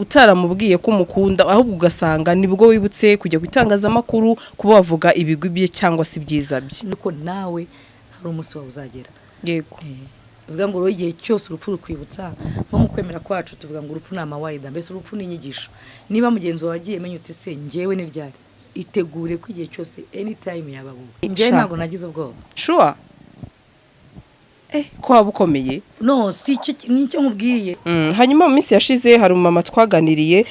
utaramubwiye ko umukunda ahubwo ugasanga nibwo wibutse kujya gutangaza amakuru kuba wavuga ibigwi bye cyangwa se byiza bye nuko nawe hari umunsi wawe uzagera. Yego uvuga ngo rero igihe cyose urupfu rukwibutsa nko mu kwemera kwacu tuvuga ngo urupfu ni amawayida, mbese urupfu ni inyigisho. Niba mugenzi wawe agiye menye uti se njyewe ni ryari, itegure ko igihe cyose anytime yaba wowe. Njyewe ntabwo nagize ubwoba. Sure. Ko wabukomeye no si nicyo nkubwiye. Hanyuma mu minsi yashize hari umama twaganiriye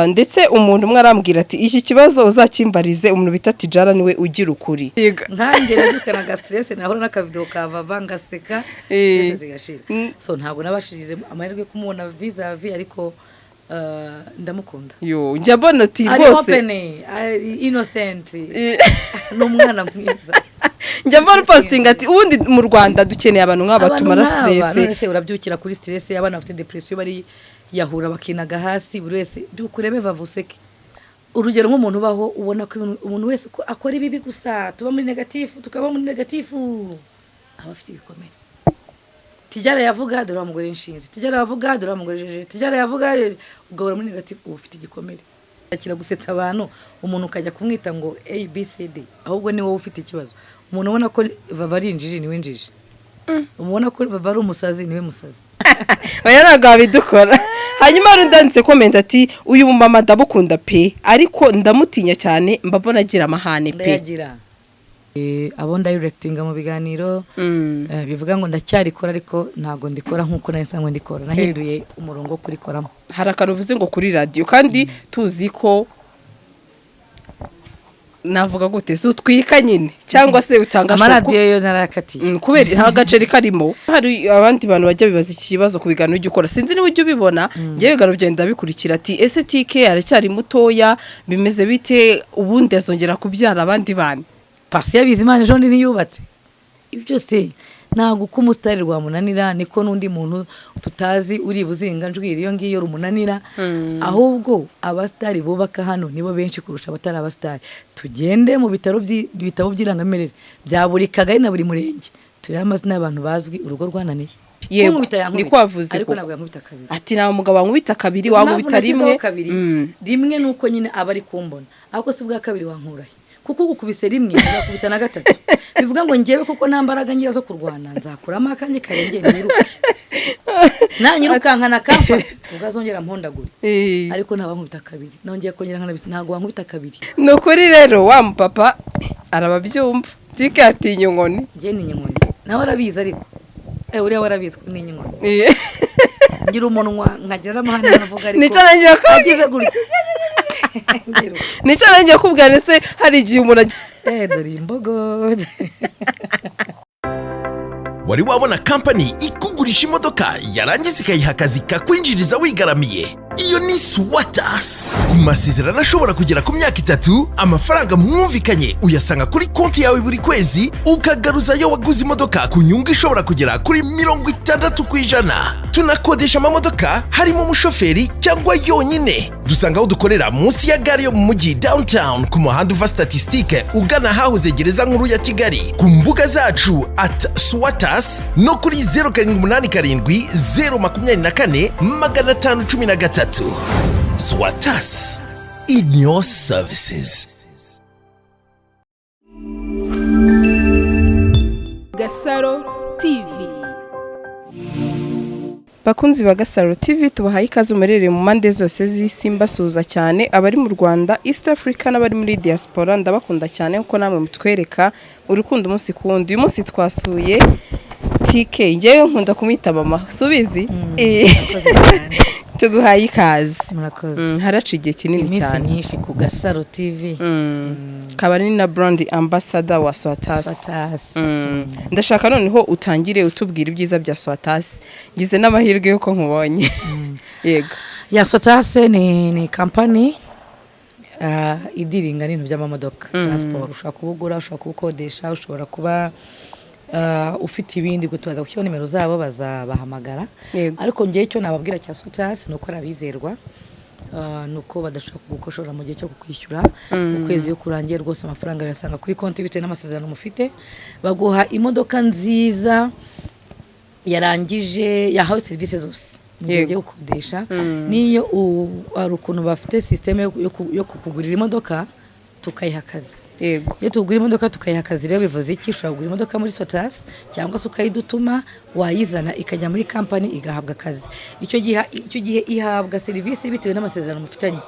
ndetse umuntu umwe arambwira ati iki kibazo uzakimbarize umuntu bita TIDJARA niwe ugira ukuri. Nkanjye nabikana ga stress nahora n'akavideo kava ngaseka stress zigashira. So ntabwo nabashirije amahirwe kumubona visa ariko ndamukunda. Yo njya mbona ati rwose innocent n'umwana mwiza. Njya mbona posting ati ubundi mu Rwanda dukeneye abantu nk'abatumara stress. None se urabyukira kuri stress y'abana bafite depression bari yahura bakinaga hasi buri wese dukurebe vavuseke. Urugero nk'umuntu baho ubona ko umuntu wese akora ibibi gusa tuba muri negative tukaba muri negative abafite ibikomere. TIDJARA yavuga dore amugore inshinzi, TIDJARA yavuga dore amugore jeje, TIDJARA yavuga ugahora muri negative ufite igikomere. Akira gusetsa abantu umuntu ukajya kumwita ngo ABCD ahubwo ni wowe ufite ikibazo. Umuntu ubona ko vava ari njiji niwe njiji. Umubona ko vava ari umusazi niwe musazi. Oya ntabwo abidukora. Hanyuma rundanditse comment ati uyu mama ndabukunda pe ariko ndamutinya cyane mbabona agira amahane pe. Ndayagira. Abo directinga mu biganiro bivuga ngo ndacyarikora ariko ntago ndikora nkuko nasanzwe ndikora. Nahinduye umurongo kurikoramo. Hari akanuvuze ngo kuri radio kandi tuzi ko navuga gute so twika nyine cyangwa se utanga amaradiyo yo narakatiye kubera nta gaceri karimo. Hari abandi bantu bajya bibaza iki kibazo ku biganiro ujye ukora sinzi niba ujye ubibona ngiye biganiro byenda bikurikira ati STK aracyari mutoya bimeze bite ubundi azongera kubyara abandi bana pasi y'abizimana ejo ndi niyubatse ibyo se ntago ko umusitari rwa munanira niko nundi muntu tutazi uri buzinga njwira iyo ngiyo rumunanira ahubwo abastari bubaka hano nibo benshi kurusha abatari abastari. Tugende mu bitabo by'irangamirere bya buri kagari na buri murenge turi amazina y'abantu bazwi urugo rwananiye. Yego niko wavuze ariko nabwo yankubita kabiri ati nta mugabo wankubita kabiri wankubita rimwe nuko nyine abari kumbona ariko si bwa kabiri wankurahe kuko gukubise rimwe uzakubita na gatatu. Bivuga ngo ngewe kuko nta mbaraga ngira zo kurwana nzakuramo akanye karenge niruka nanyirukankana kampa ugazongera mpondagure ariko ntabankubita kabiri nongeye kongera nkanabise ntago wankubita kabiri. Nukuri rero wa mpapa arababyumva tike ati inyongoni ngiye ni inyongoni nawe arabizi ariko uriya warabizi ko ni inyongoni ngira umunwa nkagira amahane navuga ariko nicyo nangiye ko agize gutya nicyo nangiye kubwira se hari igihe umuntu Dore IMBOGO. Wari wabona company ikugurisha imodoka yarangiza ikayiha akazi kakwinjiriza wigaramiye? Iyo ni Swatas. Ku masezerano ashobora kugera ku myaka 3 amafaranga mwumvikanye uyasanga kuri konti yawe buri kwezi ukagaruza yo waguze imodoka ku nyungu ishobora kugera kuri 60%. Tunakodesha amamodoka harimo umushoferi cyangwa yonyine. Dusanga aho dukorera munsi ya gare yo mu mujyi downtown ku muhanda uva Statistique ugana hahoze gereza nkuru ya Kigali. Ku mbuga zacu @Swatas no kuri 0787 Swatas in your services. GASARO TV. Bakunzi ba GASARO TV tubahaye ikaze umurere mu mande zose z'isi mbasuza cyane abari mu Rwanda East Africa n'abari muri diaspora ndabakunda cyane kuko namwe mutwereka urukundo umunsi kundi. Uyu munsi twasuye TK ngewe nkunda kumwita mama subizi tuguhaye ikaze. Murakoze. Haraci igihe kinini cyane imisi nyinshi ku GASARO TV. Kaba ni na brand ambassador wa Swatas. Ndashaka noneho utangire utubwira ibyiza bya Swatas. Ngize n'amahirwe yuko nkubonye. Yego. Ya Swatas ni company idiringa n'ibintu by'amamodoka transport. Ushaka kubugura, ushaka kubukodesha, ushobora kuba ufite ibindi gutubaza ku nimero zabo bazabahamagara. Ariko ngiye cyo nababwira cya Swatas nuko arabizerwa. Nuko badashaka gukoshora mu gihe cyo kukwishyura ukwezi yo kurangiye rwose amafaranga yasanga kuri konti bite n'amasezerano mufite. Baguha imodoka nziza yarangije yahawe service zose mu gihe ugiye gukodesha niyo ari ukuntu bafite systeme yo kukugurira imodoka tukayiha akazi. Yego. Iyo tugura imodoka tukayiha akazi rero bivuze iki? Ushobora kugura imodoka muri Sotas cyangwa se ukayidutuma wayizana ikajya muri company igahabwa akazi. Icyo gihe ihabwa serivisi bitewe n'amasezerano mufitanye.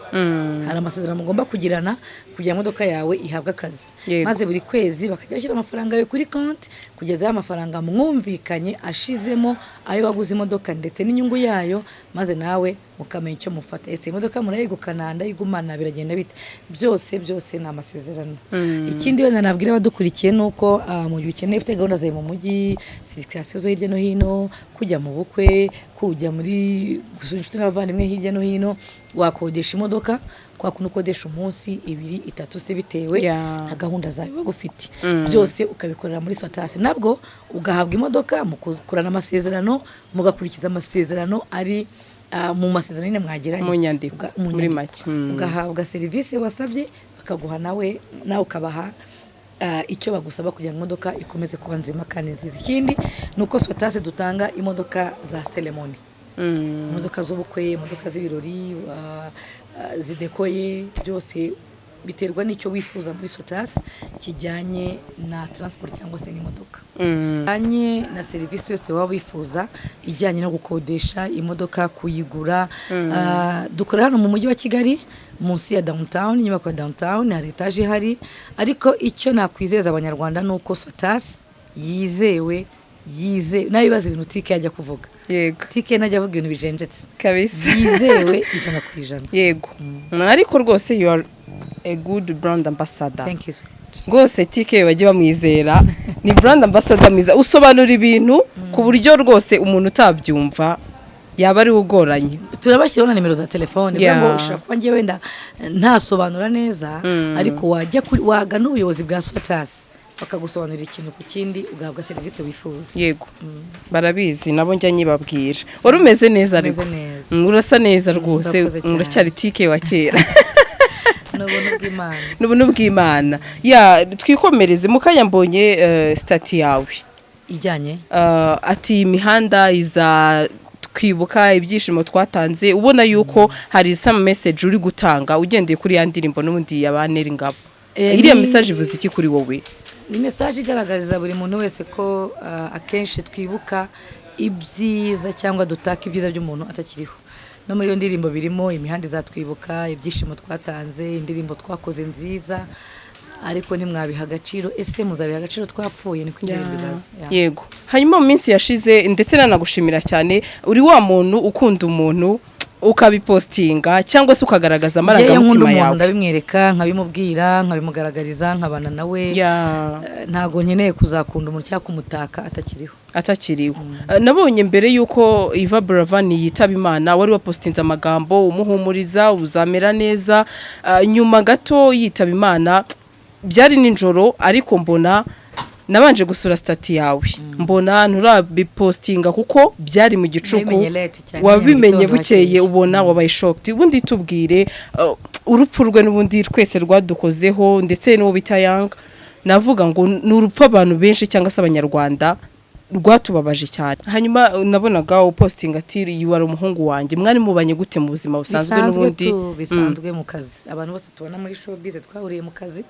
Hari amasezerano mugomba kugirana kugira imodoka yawe ihabwa akazi. Maze buri kwezi bakajya bashyira amafaranga yawe kuri konti kugeza amafaranga mwumvikanye ashizemo ayo waguze imodoka ndetse n'inyungu yayo, maze nawe mukamenya icyo mufata. Ese imodoka murayigukana ndayigumana biragenda bite? Byose ni amasezerano. Ikindi wenda nabwira abadukurikiye nuko mu gihe ukeneye ufite gahunda zawe mu mujyi, circulation zo hirya no hino, kujya mu bukwe, kujya muri gusura inshuti n'abavandimwe hirya no hino, wakodesha imodoka kwa kuntu ukodesha umunsi 2 3 se bitewe na gahunda zawe wagufite. Byose ukabikorera muri Sotas, nabwo ugahabwa imodoka mukurana amasezerano, mugakurikiza amasezerano ari mu masezerano nyine mwagiranye mu nyandiko muri make. Ugahabwa serivisi wasabye bakaguha nawe ukabaha icyo bagusaba kugira ngo imodoka ikomeze kuba nzima kandi nziza. Ikindi nuko Sotas dutanga imodoka za ceremony, imodoka z'ubukwe, imodoka z'ibirori zidekoye, byose biterwa n'icyo wifuza muri Sotas kijyanye na transport cyangwa se n'imodoka. Kijyanye na serivisi yose waba wifuza ijyanye no gukodesha imodoka, kuyigura. Dukora hano mu mujyi wa Kigali munsi ya downtown, inyubako ya downtown, hari etage ihari. Ariko icyo nakwizeza abanyarwanda nuko Sotas yizewe nabibaza ibintu tike yajya kuvuga. Yego. Tike najya avuga ibintu bijenjetse kabisa. Yizewe 100%. Yego. Ariko rwose you are a good brand ambassador. Thank you so much. Rwose tike bajye bamwizera. Ni brand ambassador mwiza, usobanura ibintu ku buryo rwose umuntu utabyumva yaba ari ugoranye. Turabashyiraho na nimero za telefone ngo ushaka kwa ngiye wenda ntasobanura neza, ariko waga n'ubuyobozi bwa Sotas bakagusobanurira ikintu ku kindi ugahabwa serivisi wifuza. Yego. Barabizi nabo njya nyibabwira. Wari umeze neza ariko. Urasa neza rwose, uracyari tike wa kera. N'ubuntu bw'Imana. Twikomereze mu kanya mbonye stati yawe ijyanye ati imihanda iza kwibuka ibyishimo twatanze, ubona yuko hari some message uri gutanga ugendeye kuri ya ndirimbo n'ubundi yabanera ingabo. Iriya message ivuze iki kuri wowe? Ni message igaragariza buri muntu wese ko akenshi twibuka ibyiza cyangwa dutaka ibyiza by'umuntu atakiriho. No muri iyo ndirimbo birimo imihanda izatwibuka, ibyishimo twatanze, indirimbo twakoze nziza, ariko nimwabiha agaciro. Ese muzabiha agaciro twapfuye? Niko indirimbo ibaza. Yego. Hanyuma mu minsi yashize ndetse nanagushimira cyane, uri wa muntu ukunda umuntu ukabipostinga cyangwa se ukagaragaza amarangamutima yawe. Ndabimwereka, nkabimubwira, nkabimugaragariza, nkabana nawe. Ntago nkeneye kuzakunda umuntu cyangwa kumutaka atakiriho. Nabonye mbere yuko BURAVAN yitaba Imana wari wapostinze amagambo umuhumuriza uzamera neza, nyuma gato yitaba Imana byari ninjoro, ariko mbona nabanje gusura stati yawe, mbona nturabipostinga kuko byari mu gicuku, wabimenye bukeye ubona wabaye shocked. Ubundi tubwire urupfu rwe n'ubundi twese rwadukozeho, ndetse n'uwo bita Young, navuga ngo n'urupfu abantu benshi cyangwa se abanyarwanda rwatubabaje cyane. Hanyuma nabonaga upostinga ati wari umuhungu wanjye, mwari mubanye gute mu buzima busanzwe n'ubundi? Bisanzwe mu kazi, abantu bose tubona muri showbiz twahuriye mu kazi,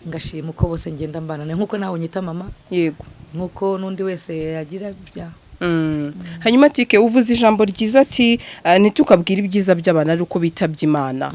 ngashima uko bose ngenda mbana nkuko nawe unyita mama. Yego. Nkuko nundi wese yagira bya. Hanyuma tike uvuze ijambo ryiza ati nitukabwira ibyiza by'abana ari uko bitabye Imana.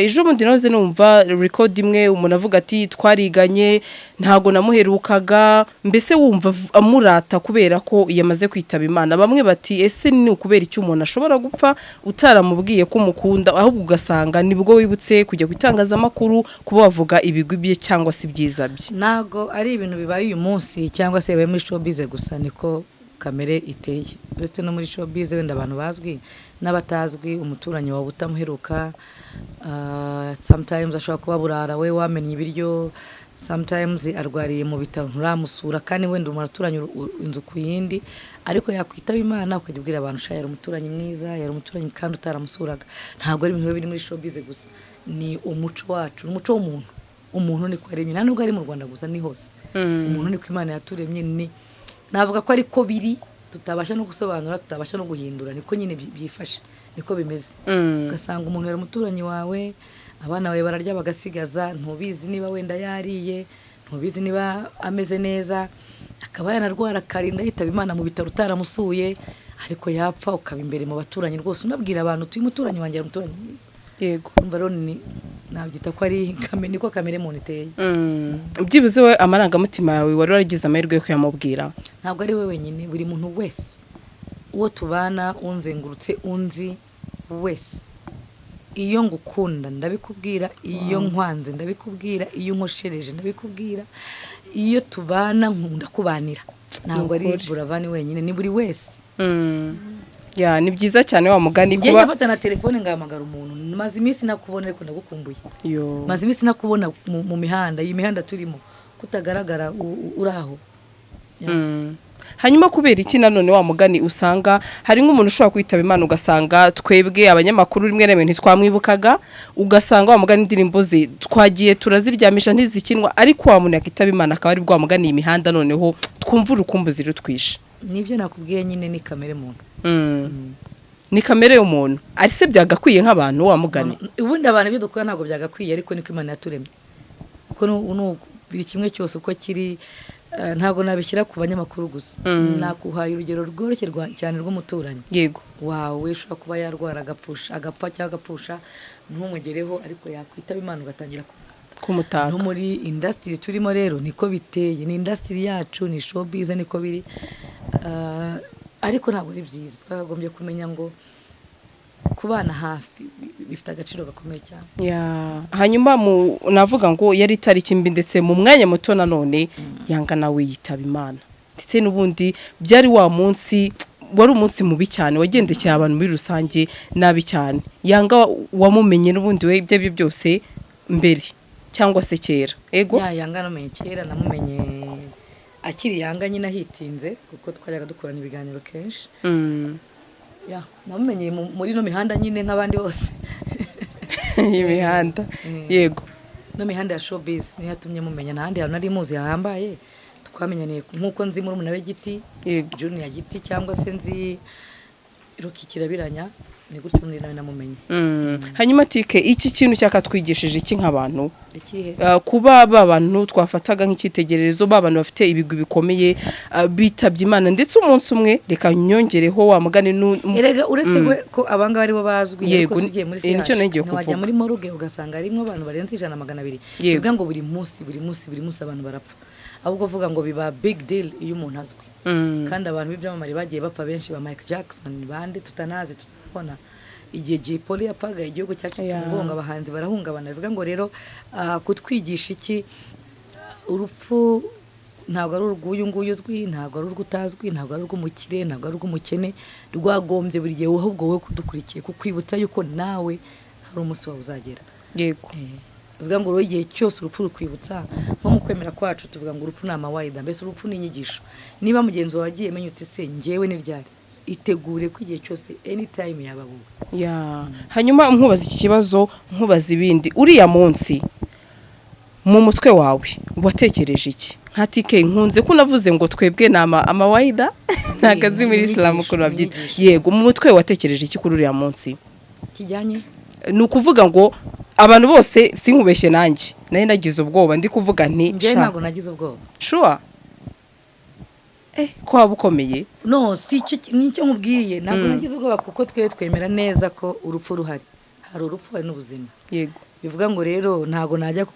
Ejo bundi nahoze numva record imwe umuntu avuga ati twariganye ntago namuherukaga, mbese wumva amurata kubera ko yamaze kwitaba Imana. Bamwe bati ese ni ukubera icyo umuntu ashobora gupfa utaramubwiye ko mukunda, ahubwo ugasanga nibwo wibutse kujya gutangaza amakuru kuba wavuga ibigwi bye cyangwa se ibyiza bye. Nago ari ibintu bibaye uyu munsi cyangwa se bibaye muri showbiz gusa, niko kamere iteye. Uretse no muri showbiz wenda abantu bazwi n'abatazwi, umuturanyi wawe utamuheruka, sometimes ashobora kuba burara we wamenye ibiryo, sometimes arwariye mu bitaro nturamusura kandi wenda umuturanye inzu ku yindi, ariko yakwitaba Imana ukajya ubwira abantu shaya umuturanyi mwiza, yari umuturanyi kandi utaramusuraga. Ntabwo ari ibintu biri muri showbiz gusa, ni umuco wacu, umuco w'umuntu. Umuntu ni kwaremye, nubwo ari mu Rwanda gusa, ni hose. Umuntu ni ko Imana yaturemye, ni navuga ko ariko biri tutabasha no gusobanura tutabasha no guhindura niko nyine byifashe niko bimeze ugasanga umuntu yari umuturanyi wawe abana bawe bararya bagasigaza ntubizi niba wenda yariye ntubizi niba ameze neza akaba yanarwara karinda yitaba Imana mu bitaro utaramusuye ariko yapfa ukaba imbere mu baturanyi rwose unabwira abantu tuyi muturanyi wanjye umuturanyi mwiza yego umva rero ni nabyita ko ari kamere niko kamere muntu iteye byibuze we amarangamutima yawe wari waragize amahirwe yo kuyamubwira ntabwo ari we wenyine buri muntu wese uwo tubana unzengurutse unzi wese iyo ngukunda ndabikubwira iyo nkwanze ndabikubwira iyo nkoshereje ndabikubwira iyo tubana nkunda kubanira ntabwo ari buravani wenyine ni buri wese ya ni byiza cyane wa mugani kuba njye nafata na telefone ngahamagara umuntu maze iminsi nakubona ariko ndagukumbuye maze iminsi nakubona mu mihanda iyi mihanda turimo kutagaragara uraho hanyuma kubera iki nanone wa mugani usanga hari nk'umuntu ushobora kwitaba Imana ugasanga twebwe abanyamakuru rimwe na rimwe ntitwamwibukaga ugasanga wa mugani indirimbo ze twagiye turaziryamisha ntizikinwa ariko wa muntu yakitaba Imana akaba ari bwa mugani imihanada noneho twumva urukumbuzi rutwishe nibyo nakubwiye nyine ni kamere muntu ni kamere y'umuntu ari se byagakwiye nk'abantu wa mugani ubundi abantu ibyo dukora ntabwo byagakwiye ariko niko Imana yaturemye kuko biri kimwe cyose uko kiri ntabwo nabishyira ku banyamakuru gusa nakuhaye urugero rworoshye cyane rw'umuturanyi yego wawe ushobora kuba yarwara agapfa cyangwa agapfusha ntumugereho ariko yakwitaba Imana ugatangira kumutaka no muri industry turimo rero niko biteye ni industry yacu ni showbiz niko biri ariko ntabwo ari byiza twakagombye kumenya ngo kubana hafi bifite agaciro gakomeye cyane hanyuma navuga ngo yari itariki mbi ndetse mu mwanya muto nanone yanga nawe yitaba Imana ndetse n'ubundi byari wa munsi wari umunsi mubi cyane wagendekeye abantu muri rusange nabi cyane yanga wamumenye n'ubundi we ibyo byose mbere cyangwa se kera ego yanga namenye kera namumenye akiri yanga nyine ahitinze kuko twajyaga dukorana ibiganiro kenshi namumenye muri no mihanda nyine nk'abandi bose imihanda yego no mihanda ya showbiz niyo yatumye mumenya n'ahandi hantu nari muzi yahambaye twamenyaniye nk'uko nzi muri umuntu w'igiti junior giti cyangwa se nzi rukikirabiranya ni gutyo muri nawe namumenye hanyuma tike iki kintu cyakatwigishije iki nk'abantu kuba babantu twafataga nk'ikitegererezo babantu bafite ibigwi bikomeye bitabye Imana ndetse umunsi umwe reka nyongereho wa mugani erega uretse ko abanga bari bo bazwi ariko sugiye muri wajya muri moruge ugasanga harimo abantu barenze 100-200 bivuga ngo buri munsi abantu barapfa ahubwo vuga ngo biba big deal iyo umuntu azwi kandi abantu b'ibyamamare bagiye bapfa benshi ba Michael Jackson bande tutanazi tutabona igihe J-Polly yapfaga igihugu cyacitse umugongo abahanzi barahungabana bivuga ngo rero kutwigisha iki urupfu ntabwo ari urw'uyu nguyu uzwi ntabwo ari urw'utazwi ntabwo ari urw'umukire ntabwo ari urw'umukene rwagombye buri gihe ahubwo wowe kudukurikiye kukwibutsa yuko nawe hari umunsi wawe uzagera yego bivuga ngo igihe cyose urupfu rukwibutsa nko mu kwemera kwacu tuvuga ngo urupfu ni amawayida mbese urupfu ni inyigisho niba mugenzi wawe agiye menya uti se njyewe ni ryari itegure ko igihe cyose anytime yababuwe hanyuma nkubaza iki kibazo nkubaza ibindi uriya munsi mu mutwe wawe watekereje iki nka tike nkunze ko navuze ngo twebwe ni amawayida ntagazi muri Islam ko babyita yego mu mutwe watekereje iki kuri uriya munsi kijyanye ni ukuvuga ngo abantu bose sinkubeshye nanjye nayo nagize ubwoba ndi kuvuga nti njye ntabwo nagize ubwoba sure ko waba ukomeye no si nicyo nkubwiye ntabwo nagize ubwoba kuko twemera neza ko urupfu ruhari hari urupfu hari n'ubuzima yego bivuga ngo rero ntabwo najya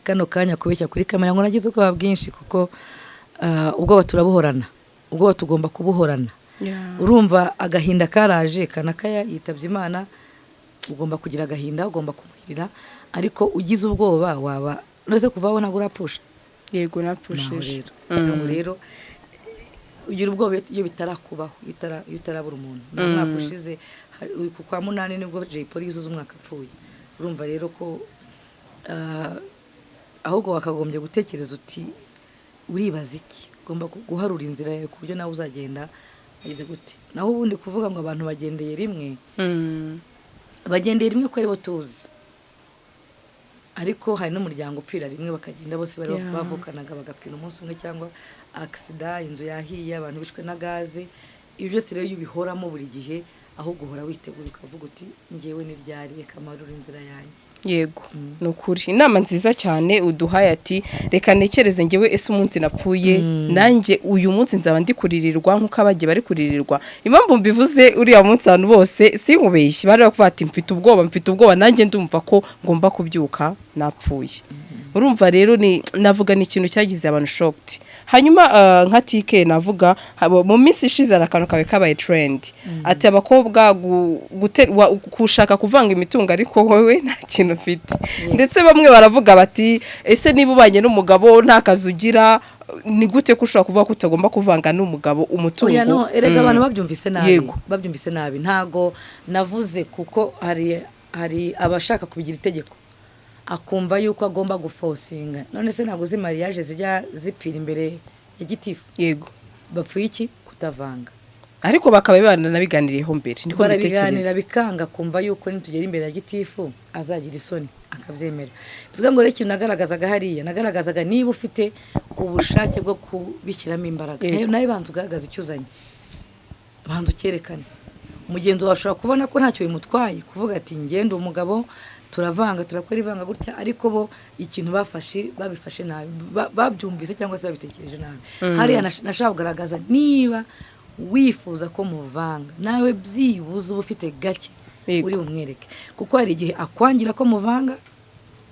kano kanya kubeshya kuri kamera ngo nagize ubwoba bwinshi kuko ubwoba turabuhorana ubwoba tugomba kubuhorana urumva agahinda karaje kanakaya yitabye Imana ugomba kugira agahinda ugomba kumurira ariko ugize ubwoba waba nose kuvaho ntabwo urapfusha yego napfushije rero ugira ubwoba iyo bitarakubaho iyo utarabura umuntu mwaka ushize ku kwa 8 nibwo J-Polly yuzuza umwaka apfuye urumva rero ko ahubwo wakagombye gutekereza uti uribaza iki ugomba guharura inzira yawe ku buryo nawe uzagenda ageze gute naho ubundi kuvuga ngo abantu bagendeye rimwe ko aribo tuzi ariko hari n'umuryango upfira rimwe bakagenda bose bari bavukanaga bagapfira umunsi umwe cyangwa accident inzu yahiye abantu bishwe na gaze ibyo byose rero ubihoramo buri gihe aho guhora witegura ukavuga uti ngewe ni ryari reka marura inzira yanjye yego nukuri inama nziza cyane uduhaye ati reka nekereze ngewe ese umunsi napfuye nanjye uyu munsi nzaba ndi kuririrwa nkuko abagiye bari kuririrwa impamvu mbivuze uriya munsi abantu bose sinkubeshye bari bakuvuga ati mfite ubwoba nanjye ndumva ko ngomba kubyuka napfuye urumva rero navuga ni ikintu cyagize abantu shocked hanyuma nka tike navuga mu minsi ishize arakantu kawe kabaye trend ati abakobwa gushaka kuvanga imitungo ariko wowe nta kintu ufite ndetse bamwe baravuga bati ese niba ubanye n'umugabo nta kazi ugira ni gute ko ushobora kuvuga ko utagomba kuvanga n'umugabo umutungo oya no erega abantu babyumvise nabi ntago navuze kuko hari abashaka kubigira itegeko akumva yuko agomba gufosinga none se ntago mariage zijya zipfira imbere ya gitifu yego bapfuye iki kutavanga ariko bakaba baranabiganiriyeho mbere niko barabiganira bikanga kumva yuko nitugera imbere ya gitifu azagira isoni akabyemera bivuga ngo rero ikintu nagaragazaga niba ufite ubushake bwo kubishyiramo imbaraga nayo banza ugaragaza icyo uzanye banza ukerekane umugenzi washobora kubona ko ntacyo bimutwaye kuvuga ati ngende umugabo turavanga turakora ivanga gutya ariko bo ikintu babifashe nabi babyumvise cyangwa se babitekereje nabi hariya nashaka kugaragaza niba wifuza ko muvanga nawe byibuze uba ufite gake uri bumwereke kuko hari igihe akwangira ko muvanga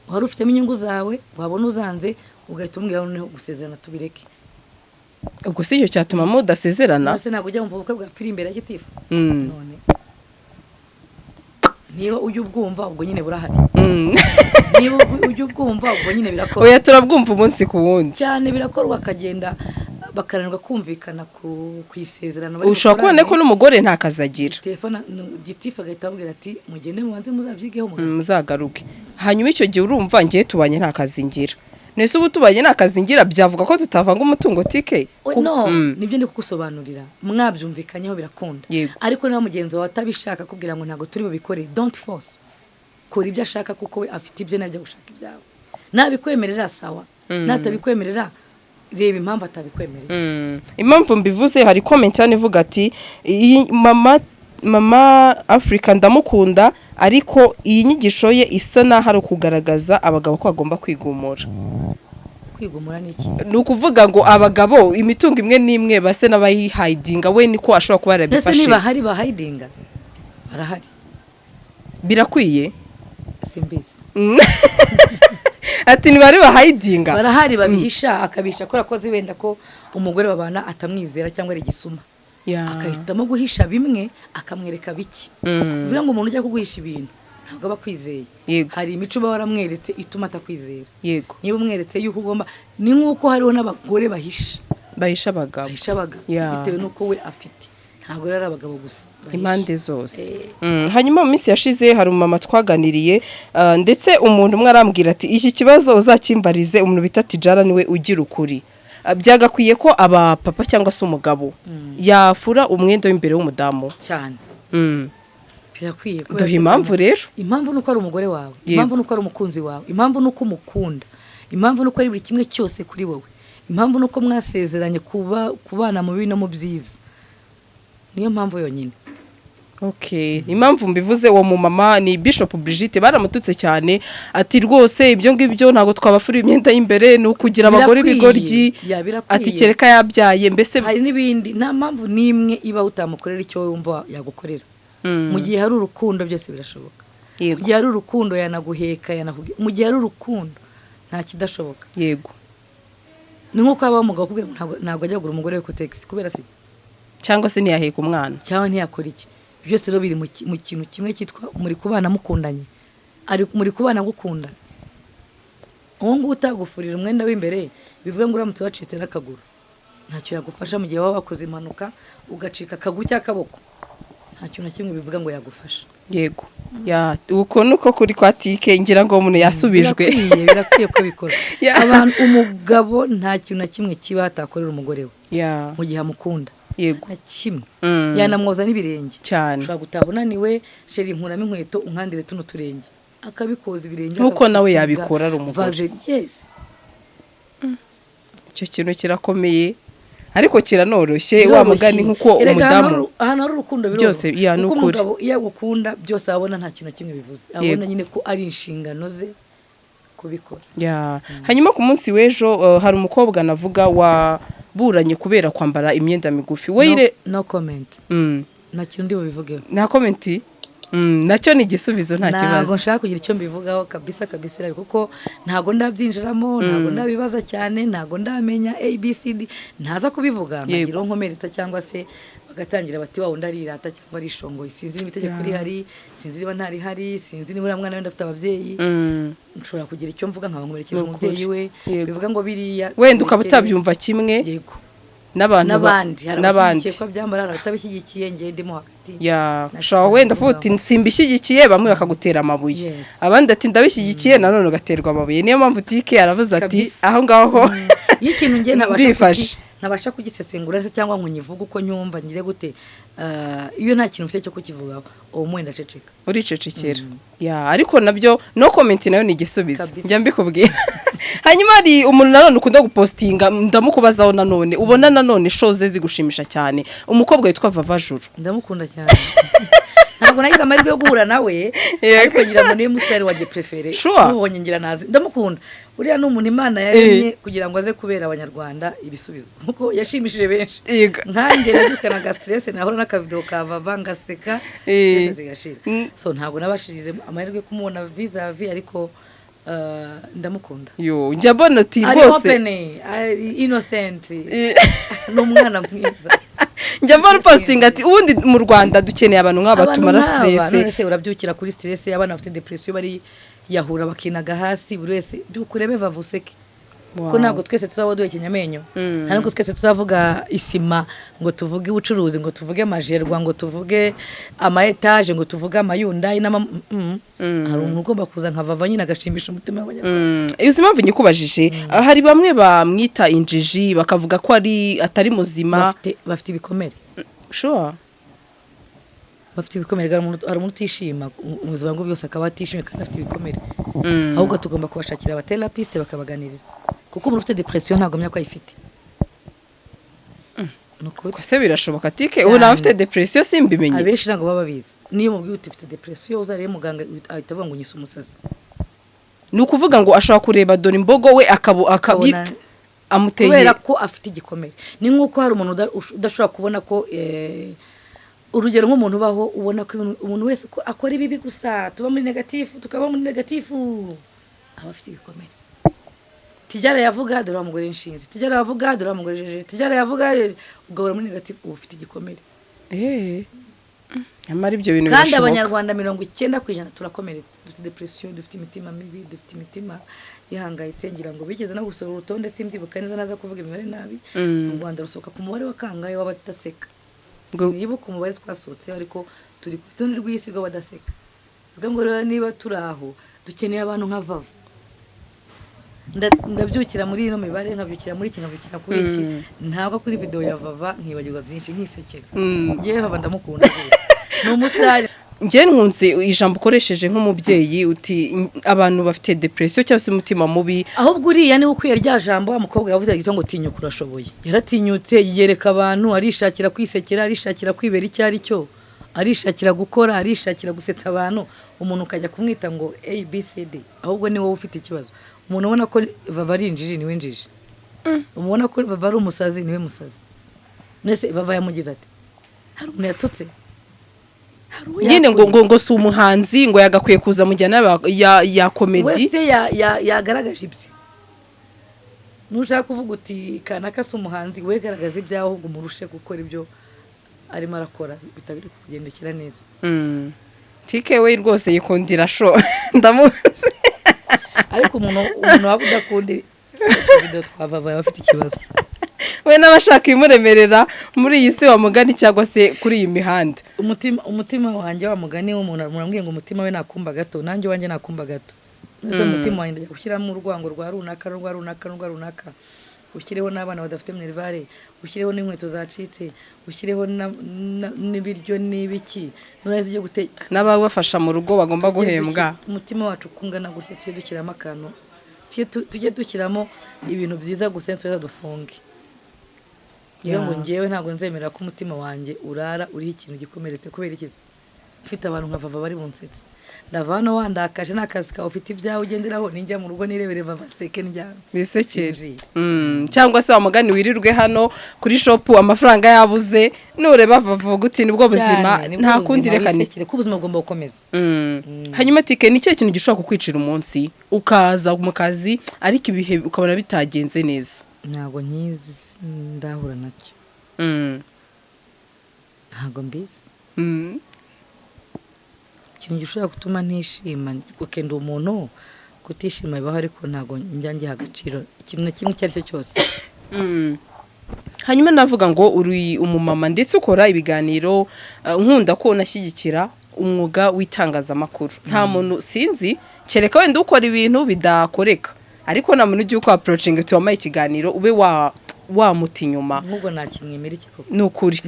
wari ufitemo inyungu zawe wabona uzanze ugahita umubwira noneho gusezerana tubireke ubwo si icyo cyatuma mudasezerana ese ntabwo ujya wumva ubukwe bwapfira imbere ya gitifu none niba ujya ubwumva ubwo nyine burahari niba ujya ubwumva ubwo nyine birakorwa oya turabwumva umunsi ku wundi cyane birakorwa akagenda bakaranirwa kumvikana ku isezerano ushobora kubona ko n'umugore nta kazi agira gitifu agahita ababwira ati mugende mubanze muzabyigeho muzagaruke hanyuma icyo gihe urumva ngiye tubanye nta kazi ngira nese ubu tubanye nta kazi ngira byavuga ko tutavanga umutungo tike no nibyo ndi kugusobanurira mwabyumvikanyeho birakunda ariko niba mugenzi wawe atabishaka kubwira ngo ntabwo turi bubikore don't force kora ibyo ashaka kuko we afite ibyo najya gushaka ibyawe nabikwemerera sawa natabikwemerera reba impamvu atabikwemerera impamvu mbivuze hari comment cyane ivuga ati mama Africa ndamukunda ariko iyi nyigisho ye isa naho ari kugaragaza abagabo ko bagomba kwigumura n'iki ni ukuvuga ngo abagabo imitungo imwe n'imwe base n'abayihidinga we niko ashobora kuba yarabifashe ese niba hari bahidinga barahari birakwiye simbizi ati ni bari bahidinga barahari babihisha akabisha ko rakoze wenda ko umugore babana atamwizera cyangwa ari gisuma akahitamo guhisha bimwe akamwereka biki bivuga ngo umuntu ujya kuguhisha ibintu ntabwo aba akwizeye hari imico uba waramweretse ituma atakwizera yego niba umweretse yuko ugomba ni nk'uko hariho n'abagore bahisha abagabo bitewe n'uko we afite ntabwo rero ari abagabo gusa impande zose hanyuma mu minsi yashize hari umumama twaganiriye ndetse umuntu umwe arambwira ati iki kibazo uzakimbarize umuntu bita TIDJARA niwe ugira ukuri byagakwiye ko abapapa cyangwa se umugabo yafura umwenda w'imbere w'umudamu cyane birakwiye duha impamvu rero impamvu nuko ari umugore wawe impamvu nuko ari umukunzi wawe impamvu nuko umukunda impamvu nuko ari buri kimwe cyose kuri wowe impamvu nuko mwasezeranye kubana mu bibi no mu byiza niyo mpamvu yonyine impamvu mbivuze uwo mumama ni Bishop Brigitte baramututse cyane ati rwose ibyo ngibyo ntago twabafura imyenda y'imbere no kugira abagore bigoryi ati kereka yabyaye mbese hari nibindi nta mpamvu nimwe iba utamukorera icyo wumva yagukorera mu gihe hari urukundo byose birashoboka mu gihe hari urukundo yanaguheka mu gihe hari urukundo nta kidashoboka yego ni nkuko aba umugabo kubwira ntabwo ajya kugura umugore we ku taxi kubera se cyangwa se ntiyaheka umwana cyangwa ntiyakora iki byose rero biri mu kintu kimwe cyitwa muri kubana mukundanye muri kubana gukunda uwo nguwo utagufurira umwenda w'imbere bivuga ngo uramutse wacitse n'akaguru ntacyo yagufasha mu gihe waba wakoze impanuka ugacika akaguru cyangwa akaboko nta kintu na kimwe bivuga ngo yagufasha yego uko nuko kuri kwa tike ngira ngo umuntu yasubijwe birakwiye ko bikora abantu umugabo nta kintu na kimwe kiba atakorera umugore we mu gihe amukunda yego kimwe yanamwoza n'ibirenge cyane ushobora gutaha unaniwe sheri nkuramo inkweto unkandire tuno turenge akabikoza ibirenge nkuko nawe yabikora ari umugore. Yes. Icyo kintu kirakomeye ariko kiranoroshye wa mugani nkuko umudamu hano ari urukundo byose ya nukuri. Umugabo iyo gukunda byose abona nta kintu kimwe bivuze. Abona nyine ko ari inshingano ze kubikora. Hanyuma ku munsi w'ejo hari umukobwa navuga waburanye kubera kwambara imyenda migufi. No comment. Nta kintu ndi bubivugeho. Nta comment? Nacyo ni igisubizo nta kibazo. Ntabwo nshaka kugira icyo mbivugaho kabisa kuko ntago ndabyinjiramo, ntago ndabibaza cyane, ntago ndamenya ABCD, ntaza kubivuga ngira nkomeretsa cyangwa se bagatangira bati wawe ndarirata cyangwa ari shongo. Sinzi imitegeko rihari, sinzi niba ntari hari, sinzi niba mwana wenda afite abavyeyi. Nshobora kugira icyo mvuga nkaba nkomerekeje umuvyeyi we, bivuga ngo biriya wenda ukaba utabyumva kimwe. Yego. N'abandi ko byambara abatabishyigikiye ngiye ndimo hagati shaka wenda futi simbishyigikiye bamwe bakagutera amabuye, abandi ati ndabishyigikiye nanone ugaterwa amabuye. Niyo mpamvu tike aravuze ati aho ngaho y'ikintu ngiye ntabasha kugisesengura cyangwa nkunyivuga uko nyumva ngire gute. Iyo nta kintu ufite cyo kukivugaho uwo mwenda ceceka uricecekera. Ariko nabyo no comment nayo ni igisubizo njya mbikubwira. Hanyuma ari umuntu nanone ukunda gupostinga ndamukubazaho nanone ubona nanone shoze zigushimisha cyane umukobwa witwa Vavajuru. Ndamukunda cyane. Ntabwo nagize amahirwe yo guhura nawe ariko ngira ngo niyo musitari wanjye prefere ubonye ngira nazi ndamukunda. Uriya ni umuntu Imana yaremye kugira ngo aze kubera abanyarwanda ibisubizo nkuko yashimishije benshi. Nkanjye nadukanaga stress nahora n'akavideo ka Vava ngaseka stress zigashira. So ntabwo nabashirije amahirwe kumubona vis-a-vis ariko ndamukunda. Njya mbona uti rwose innocent n'umwana mwiza. Njya mbona posting ati ubundi mu Rwanda dukeneye abantu nk'aba tumara stress. Urabyukira kuri stress y'abana bafite depression bari yahura bakinaga hasi buri wese dukurebe vavuseke. Ko ntabwo twese tuzaba duhekenya amenyo, ntabwo twese tuzavuga isima ngo tuvuge ubucuruzi, ngo tuvuge amajerwa, ngo tuvuge ama etage, ngo tuvuge amayundayi hari umuntu ugomba kuza nka Vava nyine agashimisha umutima w'abanyarwanda. Iyo impamvu nyikubajije hari bamwe bamwita injiji bakavuga ko atari muzima bafite ibikomere. Sure. Bafite ibikomere hari umuntu utishima mu buzima bwe byose akaba atishimye kandi afite ibikomere. Ahubwo tugomba kubashakira abatherapiste bakabaganiriza kuko umuntu ufite depression ntabwo amenya ko ayifite. Nuko se birashoboka tike ubu nawe ufite depression simbimenye. Abenshi ntabwo baba bizi. Niyo mubwiye ufite depression uzariye muganga ahita avuga ngo nyise umusazi. Ni ukuvuga ngo ashobora kureba Dore IMBOGO we amuteye kubera ko afite igikomere. Ni nkuko hari umuntu udashobora kubona ko urugero nk'umuntu ubaho ubona ko umuntu wese ko akora ibibi gusa tuba muri negative tukaba muri negative aba afite ibikomere. TIDJARA yavuga Dore umugore inshinzi, TIDJARA yavuga Dore umugore jeje, TIDJARA yavuga ugahora muri negative ufite igikomere. Nyamara ibyo bintu birashoboka. Kandi abanyarwanda 90% turakomeretse, dufite depression, dufite imitima mibi, dufite imitima ihangayitse. Ngira ngo bigeze no gusora urutonde simbyibuka neza naza kuvuga imibare nabi. Mu Rwanda rusoka ku mubare wa kangahe w'abataseka. Nibuka umubare twasohotse ariko turi ku rutonde rw'isi rw'abadaseka. Vuga ngo rero niba turaho dukeneye abantu nka Vava. Ndabyukira muri ino mibare nkabyukira muri iki nkabyukira kuri iki ntabwo kuri video ya Vava nkibagirwa byinshi nkisekera. Ngiye Vava ndamukunda no musitari. Ngiye nkunze ijambo ukoresheje nk'umubyeyi uti abantu bafite depression cyangwa se umutima mubi. Ahubwo uriya ni ukwiye rya jambo umukobwa yavuze gito ngo tinyuka urashoboye. Yaratinyutse yereka abantu arishakira kwisekera, arishakira kwibera icyo ari cyo, arishakira gukora, arishakira gusetsa abantu. Umuntu ukajya kumwita ngo ABCD ahubwo ni wowe ufite ikibazo. Umuntu ubona ko Vava ari injiji niwe injiji. Umubona ko Vava ari umusazi niwe musazi. Nese Vava yamugize ati hari umuntu yatutse nyine ngo si umuhanzi ngo yagakwiye kuza mu jyana ya comedy. Wese yagaragaje ibye. Nushaka kuvuga uti kanaka si umuhanzi we garagaza ibyaho ahubwo umurushe gukora ibyo arimo arakora bitagiri kugendekera neza. Tike we rwose yikundira show ndamuzi. Ariko umuntu waba udakunda video twavava bafite ikibazo. We n'abashaka imuremerera muri iyi si wa mugani cyangwa se kuri iyi mihanda. Umutima wanjye wa mugani w'umuntu murambwiye ngo umutima we nakumba gato nanjye wanjye nakumba gato. Nese umutima wanjye ndajya gushyiramo urwango rwa runaka. ushyireho n'abana badafite minerivare, ushyireho n'inkweto zacitse, ushyireho n'ibiryo n'ibiki n'urazi byo n'ababafasha mu rugo bagomba guhembwa. Umutima wacu kungana gutya tujye dushyiramo akantu, tujye dushyiramo ibintu byiza gusa ntitujye dufunge. Iyo ngo ngewe ntabwo nzemera ko umutima wanjye urara uriho ikintu gikomeretse kubera iki mfite abantu nkavava bari bunsetse. Ndavano wandakaje n'akazi kawe ufite ibyawe ugenderaho ninjya mu rugo nirebere vava nseke njyana bisekere. Cyangwa se wamugani wirirwe hano kuri shop amafaranga yabuze nureba vava guti nibwo buzima nta kundi rekane ko ubuzima bugomba gukomeza. Hanyuma tike ni cyo kintu gishobora kukwicira umunsi ukaza mu kazi ariko ibihe ukabona bitagenze neza. Ntabwo nkizi ndahura nacyo. Ntabwo mbizi. Ikintu gishobora gutuma ntishima gukenda umuntu kutishima bibaho ariko ntabwo njya ngiha agaciro ikintu kimwe icyo ari cyo cyose. Hanyuma navuga ngo uri umumama ndetse ukora ibiganiro nkunda ko unashyigikira umwuga w'itangazamakuru. Nta muntu sinzi kereka wenda ukora ibintu bidakoreka ariko nta muntu ugiye uko approaching tuwamaye ikiganiro ube wamuta inyuma. Nk'ubwo nta kimwemera iki koko. Ni ukuri.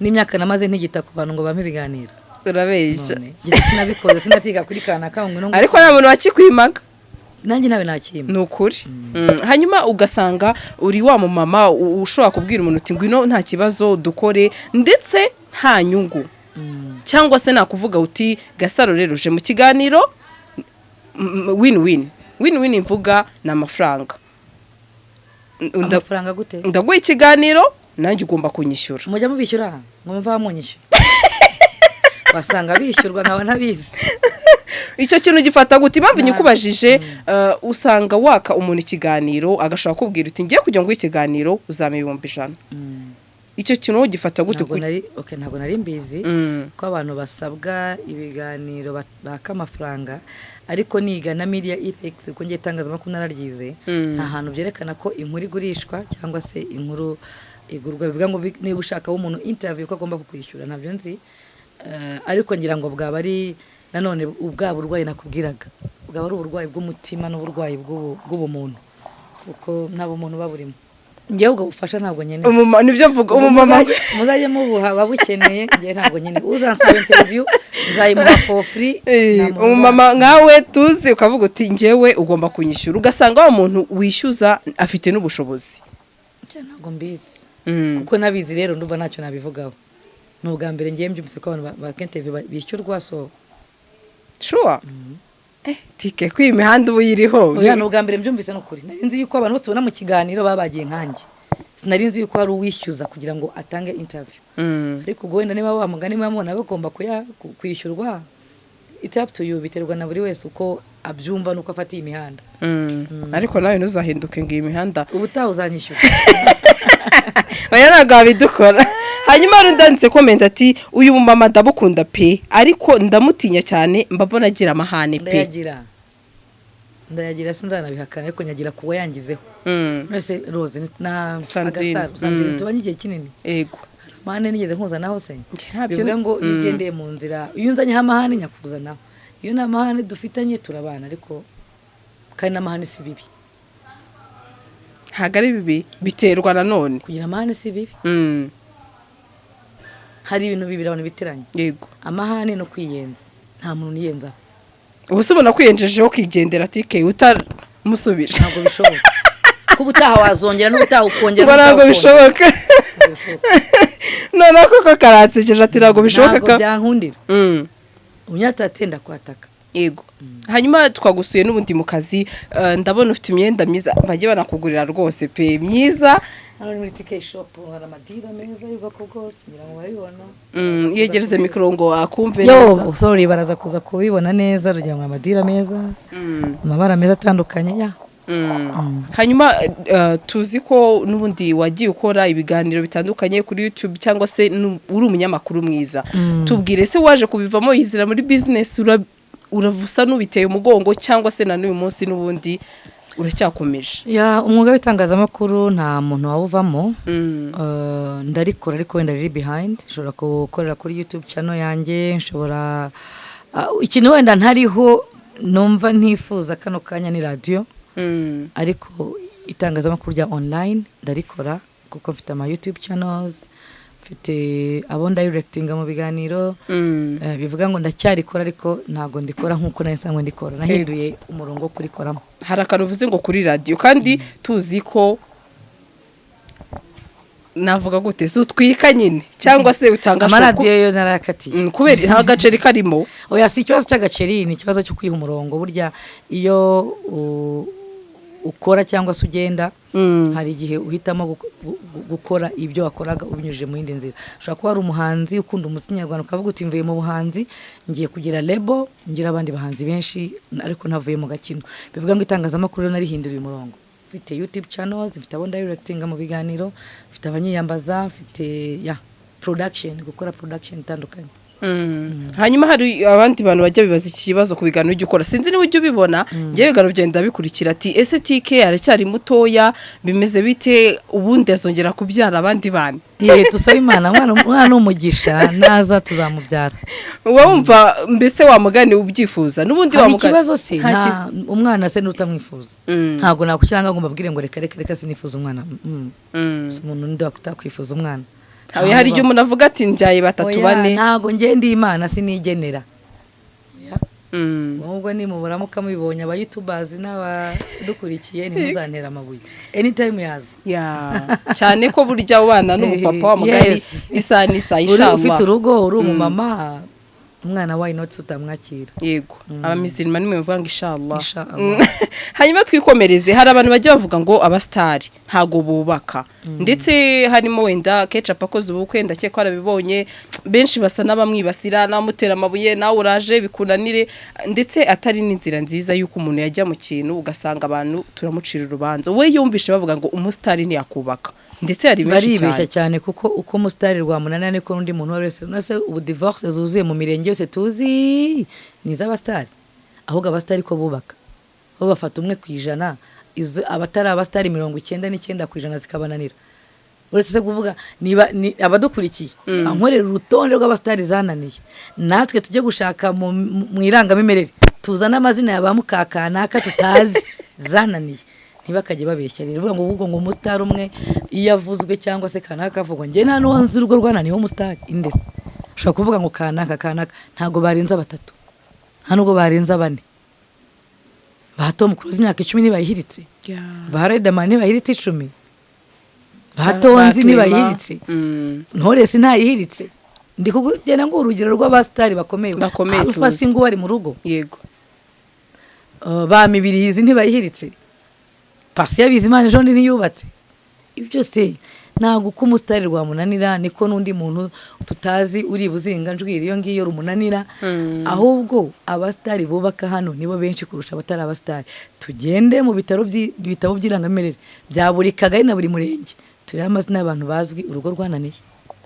N'imyaka namaze ntigita ku bantu ngo bampe ibiganiro. Urabeshya. Sinabikoze sinatiga kuri kana kangwe ariko nta muntu wakikwimaga. Nanjye nawe nakimwe. Ni ukuri. Hanyuma ugasanga uri wa mumama ushobora kubwira umuntu uti ngwino nta kibazo dukore ndetse nta nyungu. Cyangwa se nakuvuga uti Gasaro rero uje mu kiganiro win-win. Win-win imvuga na amafaranga. Amafaranga gute? Ndaguha ikiganiro nanjye ugomba kunyishyura. Mujya mubishyura mwumva bamunyishyura. Wasanga bishyurwa nkaba ntabizi. Icyo kintu gifata gute impamvu nyikubajije usanga waka umuntu ikiganiro agashaka kubwira uti ngiye kujya ngo ikiganiro uzame 100. Icyo kintu gifata gute ntabwo nari mbizi ko abantu basabwa ibiganiro baka amafaranga ariko niga na media effects ko ngiye itangazamakuru nararyize nta hantu byerekana ko inkuru igurishwa cyangwa se inkuru igurwa bivuga ngo niba ushaka umuntu interview ko agomba kukwishyura ntabyo nzi. Ariko ngira ngo bwaba ari nanone ubwabo urwaye nakubwiraga bwaba ari uburwayi bw'umutima n'uburwayi bw'ubumuntu kuko nabo muntu baburimo. Ngiye ubwo bufasha ntabwo nyene nibyo mvuga umumama muzaje mubuha babukeneye ngiye ntabwo nyene uzansaba interview nzayimuha for free. Umumama nkawe tuzi ukavuga uti ngewe ugomba kunyishyura ugasanga wa muntu wishyuza afite n'ubushobozi. Ntabwo mbizi kuko nabizi rero ndumva ntacyo nabivugaho. N'ubwa mbere ngiye mbyumvise ko abantu ba interview bishyurwa so sure. Tike ko imihanda ubu yiriho. Oya n'ubwa mbere mbyumvise no kuri. Nari nzi yuko abantu bose bona mu kiganiro babagiye nkanjye. Sinari nzi yuko hari uwishyuza kugira ngo atange interview. Ariko ubwo wenda niba wamugani mamona bagomba kwishyurwa it's up to you biterwa na buri wese uko abyumva nuko afatiye imihanda. Ariko nawe ntuzahinduke ngo imihanda ubutaha uzanyishyura. Oya ntabwo bidukora. Hanyuma rundanditse comment ati uyu mumama ndabukunda pe ariko ndamutinya cyane mbabona agira amahane pe. Ndayagira sinzanabihakana ariko nyagira kuba yangizeho. Nose Rose na Gasaro tubanye igihe kinini. Yego. Amahane nigeze nkuzanaho se. Bivuga ngo ugendeye mu nzira uyunzanye amahane nyakuzanaho. Iyo na amahane dufitanye turabana ariko kandi n'amahane si bibi. Hagari bibi biterwa nanone. Kugira amahane si bibi. Hari ibintu bibiri abantu biteranye. Yego. Amahane no kwiyenza. Nta muntu niyenza. Ubuse ubona kwiyenjejeho kigendera tike utamusubije. Ntabwo bishoboka. Kuba utaha wazongera n'ubutaha ukongera. Ntabwo bishoboka. None koko karatsekeje ati ntabwo bishoboka. Ntabwo byankundira. Unyatatenda kwataka. Yego. Hanyuma twagusuye n'ubundi mu kazi ndabona ufite imyenda myiza bagiye banakugurira rwose pe myiza. Hano muri TK shop hari amadira meza y'ubwoko bwose ngira ngo barabibona. Yegereze mikoro ngo akumve neza. Yo sorry baraza kuza kubibona neza rugira ngo amadira meza. Amabara meza atandukanye ya. Hanyuma tuzi ko n'ubundi wagiye ukora ibiganiro bitandukanye kuri YouTube cyangwa se uri umunyamakuru mwiza. Tubwire se waje kubivamo yizira muri business uravusa n'ubiteye umugongo cyangwa se na n'uyu munsi n'ubundi uracyakomeje. Ya umwuga w'itangazamakuru nta muntu wawuvamo. Ndarikora ariko wenda riri behind. Nshobora gukorera kuri YouTube channel yanjye nshobora ikintu wenda ntariho numva ntifuza kano kanya ni radio. Ariko itangazamakuru rya online ndarikora kuko mfite ama YouTube channels, mfite abo directinga mu biganiro, bivuga ngo ndacyarikora ariko ntago ndikora nkuko nari nsanzwe ndikora, nahinduye umurongo kurikoramo. Hari akantu uvuze ngo kuri radio kandi tuzi ko navuga gute utwika nyine cyangwa se utanga shoko amaradiyo yo narakatiye kubera nta gaceri karimo. Oya, si ikibazo cy'agaceri, ni ikibazo cyo kwiha umurongo. Burya iyo ukora cyangwa se ugenda hari igihe uhitamo gukora ibyo wakoraga ubinyujije mu yindi nzira. Ushobora kuba ari umuhanzi ukunda umuziki nyarwanda ukavuga uti mvuye mu buhanzi ngiye kugira label, ngira abandi bahanzi benshi ariko ntavuye mu gakino. Bivuga ngo itangazamakuru narihinduriye umurongo. Mfite YouTube channels, mfite abo directinga mu biganiro, mfite abanyiyambaza, mfite production, gukora production itandukanye. Hanyuma hari abandi bantu bajya bibaza iki kibazo ku biganiro ujye ukora, sinzi niba ujye ubibona. Ngiye biganiro byenda bikurikira ati ese TK aracyari mutoya, bimeze bite, ubundi azongera kubyara abandi bana? Tusaba Imana umwana umugisha naza tuzamubyara. Wumva mbese wamugani ubyifuza n'ubundi wamugani ikibazo se umwana se nutamwifuza ntago nakukiranga ngo mbabwire ngo reka sinifuza umwana. Umuntu ndi wakutakwifuza umwana. Aho hari igihe umuntu avuga ati njyaye batatu bane. Ntago ngende Imana sinigenera. Ahubwo ni mu buramuka mubibonye aba YouTubers n'abadukurikiye ntimuzantera amabuye anytime yaza. Cyane ko burya ubana n'umupapa wa mugari isa ishamba. Ufite urugo uri umumama umwana why not utamwakira. Yego abamizirima nimwe bavuga ngo inshallah. Hanyuma twikomereze, hari abantu bajya bavuga ngo abastari ntago bubaka, ndetse harimo wenda ketchup akoze ubukwe ndakeka arabibonye benshi basa n'abamwibasira n'amutera amabuye nawe uraje bikunanire, ndetse atari n'inzira nziza yuko umuntu yajya mu kintu ugasanga abantu turamucira urubanza. We yumvishe bavuga ngo umustari ntiyakubaka, ndetse hari benshi baribeshya cyane kuko uko umustari rwamunana niko n'undi muntu wese nase ubu divorce zuzuye mu mirenge yose tuzi ni z'abastari. Ahubwo abastari ko bubaka bo bafata 1% izo abatari abastari 99% zikabananira. Uretse se kuvuga niba abadukurikiye ankorera urutonde rw'abastari zananiye, natwe tujye gushaka mu irangamimerere tuzana amazina y'abamukakanaka tutazi zananiye. Ntibakaje babeshya rero uvuga ngo ubwo ngo umustari umwe iyavuzwe cyangwa se kanaka avugwa nge nta nuwanze urugo rwananiye umustari indese. Ushaka kuvuga ngo kanaka ntago barenza batatu, nubwo barenza bane. Bato mukruzi imyaka 10 nibayihiritse. Baredamani nibayihiritse 10. Batonzi nibayihiritse. Ntoresi ntayihiritse. Ndi kugena ngo urugero rw'abastari bakomeye ufasi ngo bari mu rugo. Yego. Ba mibirizi ntibayihiritse. Pasi y'abizimana ejo ndi yubatse. Ibyo se ntago uko umustari rwamunanira niko n'undi muntu tutazi uri buzinga njwira iyo ngiyo rumunanira. Ahubwo abastari bubaka hano nibo benshi kurusha abatari abastari. Tugende mu bitabo by'irangamirere bya buri kagari na buri murenge turi amazina y'abantu bazwi urugo rwananiye.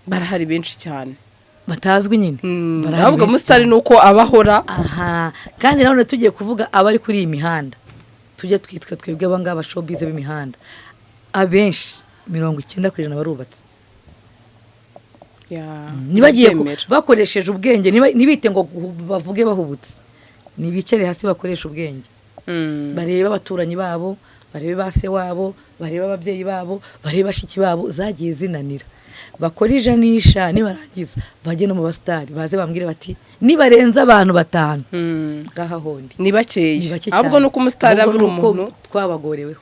Barahari benshi cyane batazwi nyine. Ahubwo umustari nuko abahora. Kandi naho tugiye kuvuga abari kuri iyi mihanda tujye twitwa twebwe abangaba showbiz b'imihanda abenshi 90% barubatse. Nibagiye bakoresheje ubwenge nibite ngo bavuge bahubutse, nibicere hasi bakoresha ubwenge. Bareba abaturanyi babo, barebe base wabo, bareba ababyeyi babo, bareba bashiki babo zagiye zinanira. Bakora ijanisha nibarangiza bajye no mu bastari baze bambwire bati nibarenza abantu 5 gaha hondi ni bakeye. Ahubwo nuko umustari aburi umuntu twabagoreweho.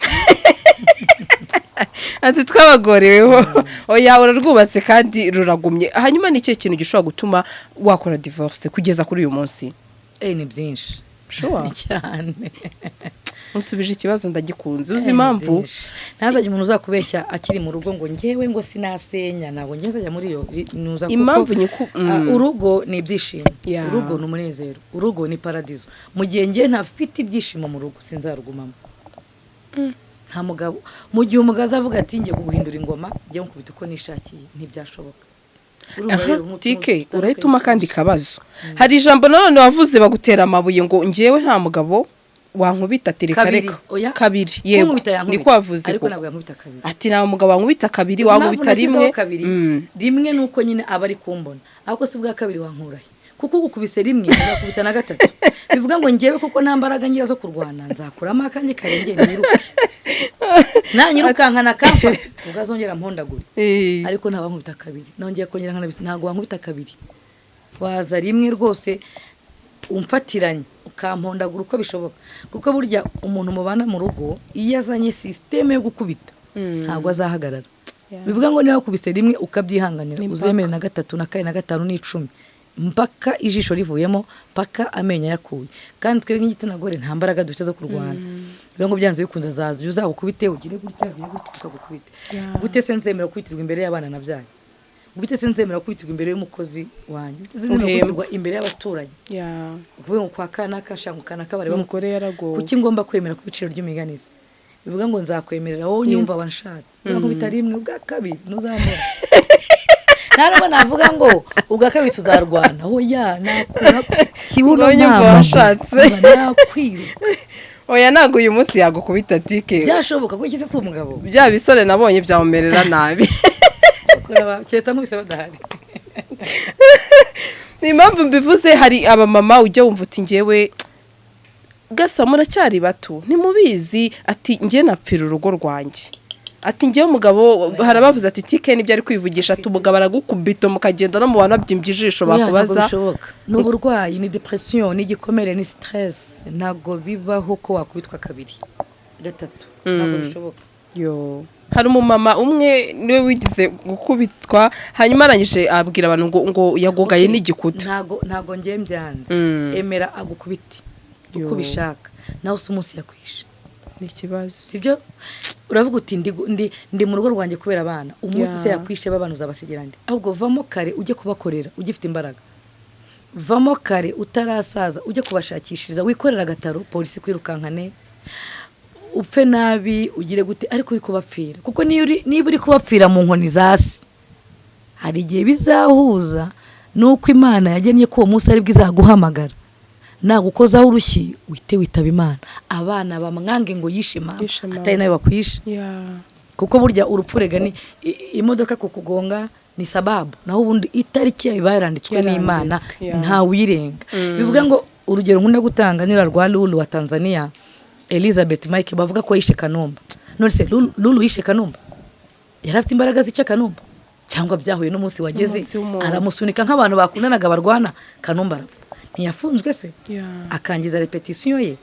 Ati twabagoreweho. Oya urarwubatse kandi ruragumye. Hanyuma ni cyo kintu gishobora gutuma wakora divorce kugeza kuri uyu munsi? Ni byinshi. Sure cyane. Unsubije ikibazo ndagikunze. Uzi impamvu ntazajye umuntu uzakubeshya akiri mu rugo ngo ngewe ngo sinasenya nabo ngenzajya muri yo nuza kuko impamvu urugo ni ibyishimo. Urugo ni umunezero, urugo ni paradizo. Mu gihe ngiye ntafite ibyishimo mu rugo sinzarugumamo. Nta mugabo mu gihe umugaza avuga ati ngiye kuguhindura ingoma ngiye nkubita uko nishakiye ntibyashoboka. TK urahituma kandi kabazo. Hari ijambo none wavuze bagutera amabuye ngo ngewe nta mugabo wankubita tireka kabiri. Yego niko wavuze ariko nabwo yankubita kabiri. Ati nta mugabo wankubita kabiri wankubita rimwe. Rimwe nuko nyine aba ari kumbona ahubwo si bwa kabiri wankurahe kuko gukubise rimwe uzakubita na gatatu bivuga ngo ngewe kuko nta mbaraga ngira zo kurwana nzakuramo akanye karenge niruke nanyirukankana kampa ugazongera mpondagure ariko ntaba nkubita kabiri nongeye kongera nkanabisa ntago wankubita kabiri waza rimwe rwose umfatiranye ukampondagura uko bishoboka kuko burya umuntu mubana mu rugo iyo azanye systeme yo gukubita ntago azahagarara bivuga ngo niba kubise rimwe ukabyihanganira uzemere na gatatu na kane na gatanu n'icumi mpaka ijisho rivuyemo mpaka amenya yakuye kandi twebwe nk'igitsina gore nta mbaraga dufite zo kurwana bivuga ngo byanze bikunze azaza uzagukubite ugire gutya ukagukubite gute se nzemera kwitirwa imbere y'abana nabyaye gute se nzemera kwitirwa imbere y'umukozi wanjye gute se nzemera kwitirwa imbere y'abaturanyi uvuye ngo kwa kana kashangu kana kabare bamukore yaragowe kuki ngomba kwemera ku biciro ry'imiganizi bivuga ngo nzakwemerera wowe nyumva wanshatse nakubita rimwe ubwa kabiri ntuzamura naraba navuga ngo ubwa kabiri tuzarwana oya nakura kibuno washatse nakwiruka oya nago uyu munsi yagukubita tike byashoboka ko iki se umugabo bya bisore nabonye byamumerera nabi cyeta nkubise badahari ni impamvu mbivuze hari abamama ujya wumva uti ngewe gasa muracyari bato ntimubizi ati ngiye napfira urugo rwanjye ati ngiye umugabo harabavuze ati tike nibyo ari kwivugisha ati umugabo aragukubita mukagenda no mu bantu babyimbye ijisho bakubaza n'uburwayi ni depression ni igikomere ni stress ntago bibaho ko wakubitwa kabiri gatatu ntago bishoboka yo hari umumama umwe niwe wigize gukubitwa hanyuma arangije abwira abantu ngo yagogaye n'igikuta ntago ngiye mbyanze emera agukubite uko bishaka nawe se umunsi yakwisha ni ikibazo sibyo uravuga uti ndi mu rugo rwanjye kubera abana umunsi se yakwishe babana uzabasigira ndi ahubwo vamo kare ujye kubakorera ugifite imbaraga vamo kare utarasaza ujye kubashakishiriza wikorera agataro polisi kwirukankane upfe nabi ugire gute ariko uri kubapfira kuko niba uri kubapfira mu nkoni zasi hari igihe bizahuza nuko Imana yagennye ko uwo munsi ari bwizaguhamagara nagukozaho urushyi wite witaba Imana abana bamwange ngo yishima atari nawe bakwisha kuko burya urupfurega ni imodoka kukugonga ni sababu naho ubundi itariki yawe baranditswe n'Imana nta wirenga bivuga ngo urugero nkunda gutanga nira rwa Lulu wa Tanzania Elizabeth Mike bavuga ko yishe Kanumba none se Lulu yishe Kanumba yarafite imbaraga zica Kanumba cyangwa byahuye n'umunsi wageze aramusunika nk'abantu bakundanaga barwana Kanumba arapfa ntiyafunzwe se akangiza repetition ye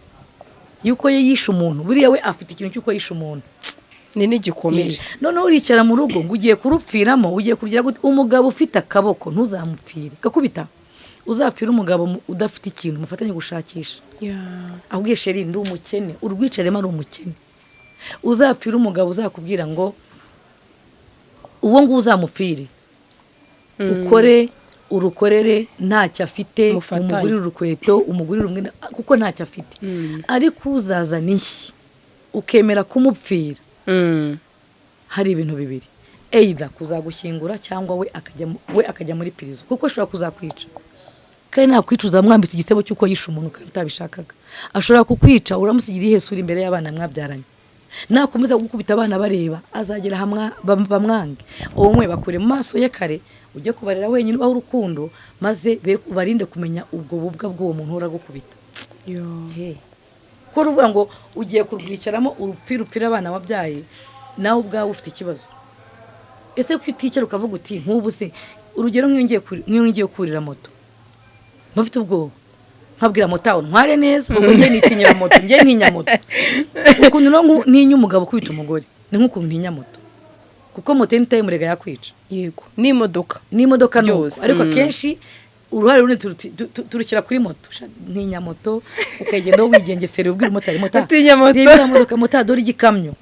yuko ye yishe umuntu buriya we afite ikintu cyuko yishe umuntu ni n'igikomere none uricara mu rugo ngo ugiye kurupfiramo ugiye kugira gute umugabo ufite akaboko ntuzamupfire gakubita uzapfira umugabo udafite ikintu mufatanye gushakisha ahubwiye sheri ndi umukene urwicarema ari umukene uzapfira umugabo uzakubwira ngo uwo ngo uzamupfire ukore urukorere ntacyo afite umugurira urukweto umugurira umwenda kuko ntacyo afite ariko uzaza n'ishyi ukemera kumupfira hari ibintu bibiri either kuzagushyingura cyangwa we akajya muri prison kuko ashobora kuzakwica kandi nakwicuza mwambitse igisebo cyuko yishe umuntu kandi utabishakaga ashobora kukwica uramusigira ihesura imbere y'abana mwabyaranye nakomeza gukubita abana bareba azagera hamwe bamwange umwe bakure mu maso ye kare ujye kubarera wenyine ubaho urukundo maze ubarinde kumenya ubwo bubwa bw'uwo muntu uragukubita ko ruvuga ngo ugiye kurwicaramo urupfira abana wabyaye nawe ubwawe ufite ikibazo ese kwitikera ukavuga uti nk'ubu se urugero nk'iyo ngiye kurira moto mpafite ubwoba nkabwira moto aho ntware neza ubwo njye nitinyira moto njye ntinya moto ukuntu ntinya umugabo kubita umugore ni nk'ukuntu ntinya moto kuko moto ni murega yakwica yego n'imodoka nuko ariko kenshi uruhare runini turukira kuri moto ntinya moto ukagenda wigengesera ubwira umotari moto dore igikamyo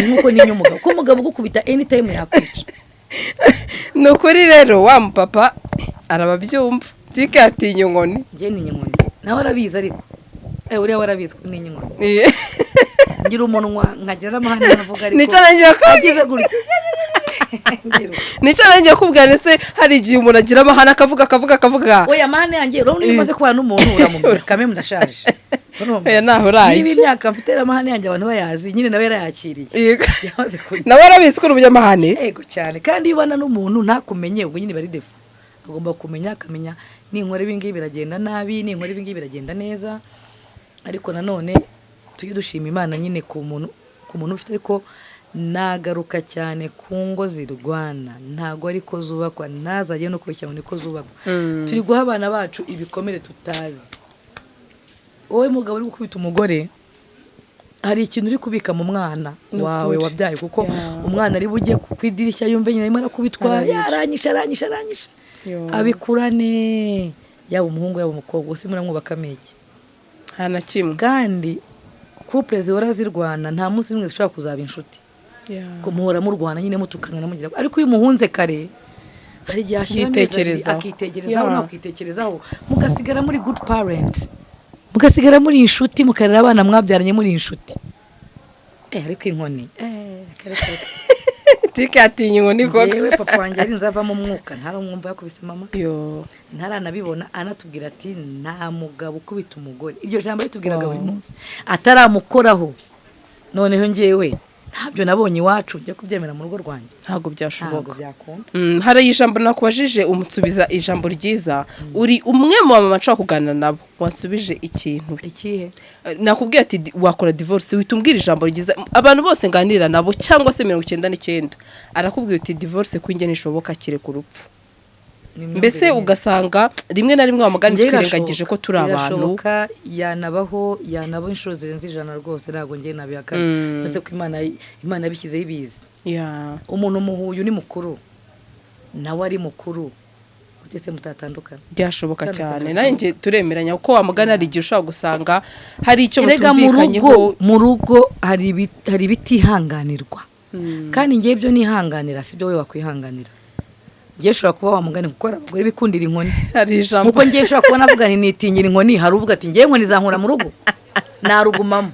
nkuko ninya umugabo ko umugabo gukubita anytime yakwica ni ukuri rero wa mupapa arababyumva tike atinya inkoni njye ninya inkoni nawe arabizi ariko uriya warabizi ko ninya inkoni ngira umunwa nkagira n'amahane navuga ariko nicyo nagiye kubwira nicyo nagiye kubwira ese hari igihe umuntu agira amahane akavuga oya amahane yanjye urabona iyo umaze kubana n'umuntu uramumenya kamwe mudashaje oya naho uraye niba imyaka mfite amahane yanjye abantu bayazi nyine nawe yarayakiriye nawe arabizi ko uri umunyamahane yego cyane kandi iyo ubana n'umuntu ntakumenye ubwo nyine bari defu agomba kumenya akamenya ninkora ibi ngibi biragenda nabi ninkora ibi ngibi biragenda neza ariko nanone tujye dushima Imana nyine ku muntu ufite ariko nagaruka cyane ku ngo zirwana ntago ariko zubakwa ntazajye no kubeshya ngo niko zubakwa turi guha abana bacu ibikomere tutazi wowe mugabo uri gukubita umugore hari ikintu uri kubika mu mwana wawe wabyaye kuko umwana ari bujye ku idirishya yumve nyine arimo arakubitwa yaranyisha abikurane yaba umuhungu yaba umukobwa usi muramwubaka ameke hana kimwe kandi couple zihora zirwana nta munsi nimwe zishobora kuzaba inshuti ko muhora murwana nyine mutukana namugira ariko uyu muhunze kare hari igihe akitekerezaho nawe ukitekerezaho mugasigara muri good parent mugasigara muri inshuti mukarera abana mwabyaranye muri inshuti ariko inkoni tikatinya inkoni koko yewe papa wanjye ari nzava mu mwuka ntaramwumva yakubise mama ntaranabibona anatubwira ati nta mugabo ukubita umugore iryo jambo ritubwiraga buri munsi ataramukoraho noneho ngewe ntabyo nabonye iwacu njya kubyemera mu rugo rwanjye ntago byashoboka hari ijambo nakubajije umutsubiza ijambo ryiza uri umwe mu mama nshaka kuganira nabo wansubije ikintu ikihe nakubwiye ati wakora divorce witumbwira ijambo ryiza abantu bose nganira nabo cyangwa se 99 arakubwiye uti divorce kwinge nishoboka kire ku rupfu mbese ugasanga rimwe na rimwe wamugani twirengagije ko turi abantu yanabo inshuro zirenze 100 rwose ntago ngiye nabihakana mbese ko Imana bishyizeho ibizi umuntu muhuye ni mukuru nawe ari mukuru kugese mutatandukana byashoboka cyane nanjye turemeranya uko wamugana ari igihe ushaka gusanga hari icyo mutumvikanyeho mu rugo hari bitihanganirwa kandi ngiye byo nihanganira sibyo we wakwihanganira ngiye shobora kuba wamugani kuko abagore bikundira inkoni hari ijambo nkuko ngiye shobora kuba navuga nitinyira inkoni hari uvuga ati ngiye inkoni zankura mu rugo narugumamo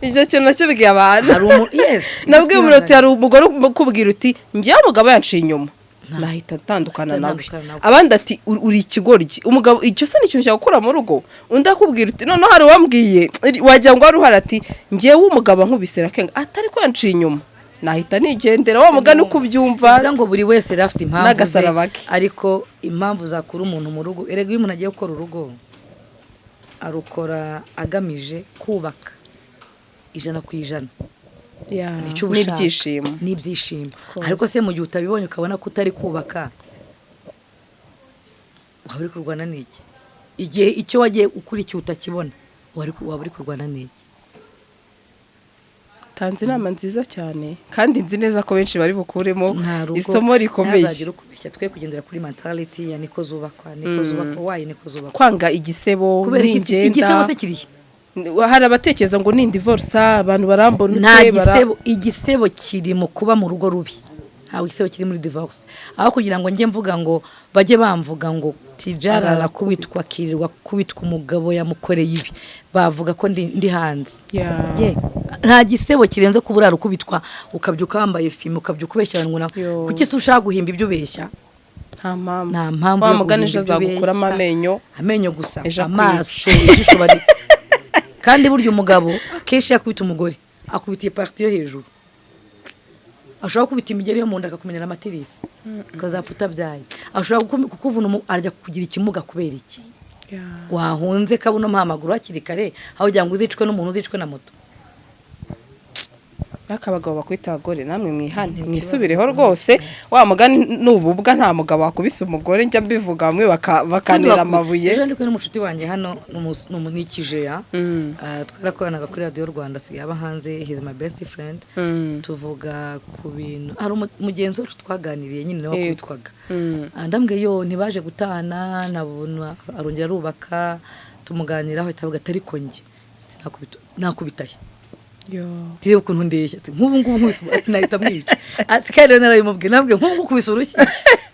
icyo kintu nacyo bigiye abantu yes nabwiye umuntu hari umugore ukubwira uti ngiye umugabo yanciye inyuma nahita atandukana nawe abandi ati uri ikigoryi umugabo icyo se ni ikintu cyakora mu rugo undi akubwira uti noneho hari wambwiye wajya ngo ari uhari ati ngiye w'umugabo nkubise rakenga atari ko yanciye inyuma nahita nigendera wa mugani kubyumva ngo buri wese rafite impamvu ariko impamvu zakura umuntu mu rugo erega iyo umuntu agiye gukora urugo arukora agamije kubaka 100% n'ibyishimo ariko se mu gihe utabibonye ukabona ko utari kubaka waba uri kurwana n'iki igihe icyo wagiye ukurikiye utakibona waba uri kurwana n'iki tanze inama nziza cyane kandi nzi neza ko benshi bari bukuremo isomo rikomeye nazagira ukubeshya twe kugendera kuri mentality ya niko zubakwa wayi niko zubakwa kwanga igisebo n'ingenda igisebo se kirihe hari abatekereza ngo ni divorce abantu barambona nta igisebo kiri mu kuba mu rugo rubi ntawe igisebo kiri muri divorce aho kugira ngo njye mvuga ngo bajye bamvuga ngo TIDJARA arakubitwa kirirwa kubitwa umugabo yamukoreye ibi bavuga ko ndi hanze nta gisebo kirenze kuburara ukubitwa ukabyuka wambaye film ukabyuka ubeshya ngo kuki se ushaka guhimba ibyo ubeshya nta mpamvu wamuganisha azagukuramo amenyo gusa amaso ijisho bari kandi burya umugabo akenshi yakubita umugore akubitiye parti yo hejuru ashobora kubita imigeri yo mu nda akakumenera amatirisi ukazapfa utabyaye ashobora kukuvuna arajya kugira ikimuga kubera iki wahunze kabuno mpamaguru hakiri kare aho ugira ngo uzicwe n'umuntu uzicwe na moto n'akabagabo bakwita abagore namwe mwihane mwisubireho rwose wa mugani n'ububwa nta mugabo wakubise umugore njya mbivuga bamwe bakanira amabuye ejo ndi kumwe n'umucuti wanjye hano n'unikije ya twarakoranaga kuri radio Rwanda asigaye aba hanze he is my best friend tuvuga ku bintu hari umugenzi wacu twaganiriye nyine nawe kwitwaga ndambwiye yo ntibaje gutana nabona arongera arubaka tumuganiraho itavuga atari konge nakubitaye tire ukuntu ndeshya nk'ubu ngubu nkubise nahita mwica ati kandi narabimubwiye nabwiye nk'ubu kubisa urushyi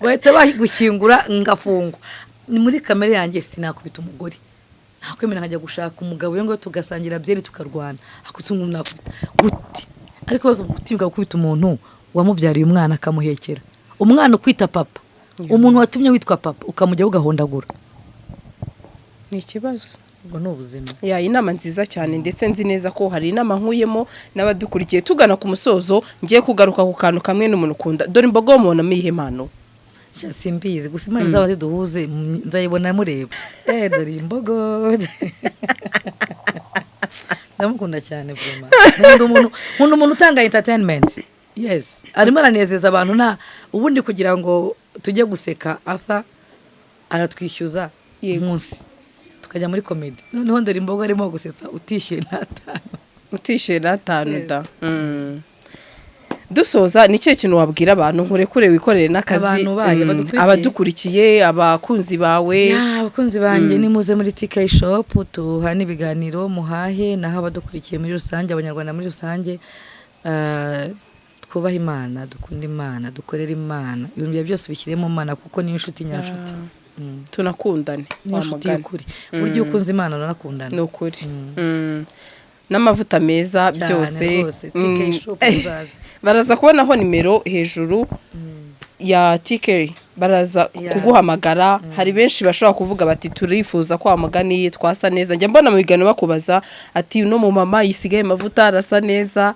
bahita bagushyingura ngafungwa ni muri kamere yanjye sinakubita umugore nakwemera nkajya gushaka umugabo yo ngo tugasangira byeri tukarwana akutse umuntu nakubita gute ariko bazo utimbwa gukubita umuntu wamubyariye umwana akamuhekera umwana ukwita papa umuntu watumye witwa papa ukamujya ugahondagura ni ikibazo ngo n'ubuzima inama nziza cyane ndetse nzi neza ko hari inama nkuyemo n'abadukurikiye tugana ku musozo ngiye kugaruka ku kantu kamwe n'umuntu ukunda Dore IMBOGO mubona mihe mano simbizi gusa imana izaba duhuze nzayibona mureba Dore IMBOGO ndamukunda cyane vraiment umuntu utanga entertainment yes arimo aranezeza abantu nta ubundi kugira ngo tujye guseka Arthur aratwishyuza umunsi tukajya muri comedy noneho Dore IMBOGO arimo gusetsa utishyuye n'atanu da dusoza ni cyo kintu wabwira abantu nkurekure wikorere n'akazi abadukurikiye abakunzi bawe abakunzi banjye nimuze muri TK shop tuhana ibiganiro muhahe naho abadukurikiye muri rusange abanyarwanda muri rusange twubaha Imana dukunda Imana dukorera Imana ibintu byose bishyiremo Imana kuko niyo nshuti nyanshuti tunakundane inshuti y'ukuri buryo ukunze Imana uranakundana ni ukuri n'amavuta meza byose TK shop baraza kubonaho nimero hejuru ya TK baraza kuguhamagara hari benshi bashobora kuvuga bati turifuza ko amaganiye twasa neza njya mbona mu biganiro bakubaza ati uno mu mama yisigaye amavuta arasa neza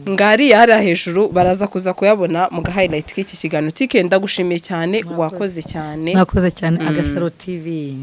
ngari hari hejuru baraza kuza kuyabona mu highlight k'iki kiganiro TK ndagushimiye cyane wakoze cyane Agasaro TV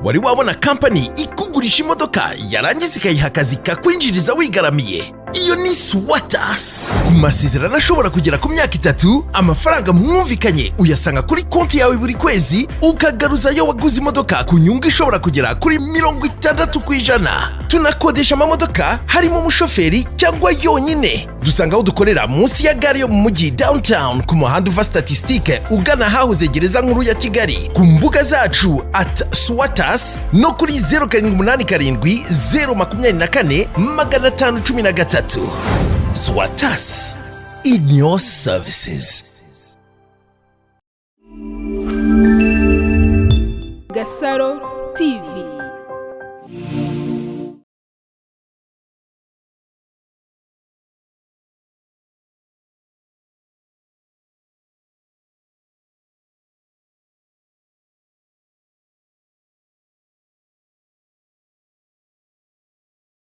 wari wabona company ikugurisha imodoka yarangiza ikayiha akazi kakwinjiriza wigaramiye iyo ni swatas ku masezerano ashobora kugera ku myaka 3 amafaranga mwumvikanye uyasanga kuri konti yawe buri kwezi ukagaruza yo waguze imodoka ku nyungu ishobora kugera kuri 60%. Tunakodesha amamodoka harimo umushoferi cyangwa yonyine dusanga aho dukorera munsi ya gare yo mu mujyi downtown ku muhanda uva statistique ugana hahoze gereza nkuru ya Kigali ku mbuga zacu @swatas no kuri 0787 Swatas in your services. GASARO TV.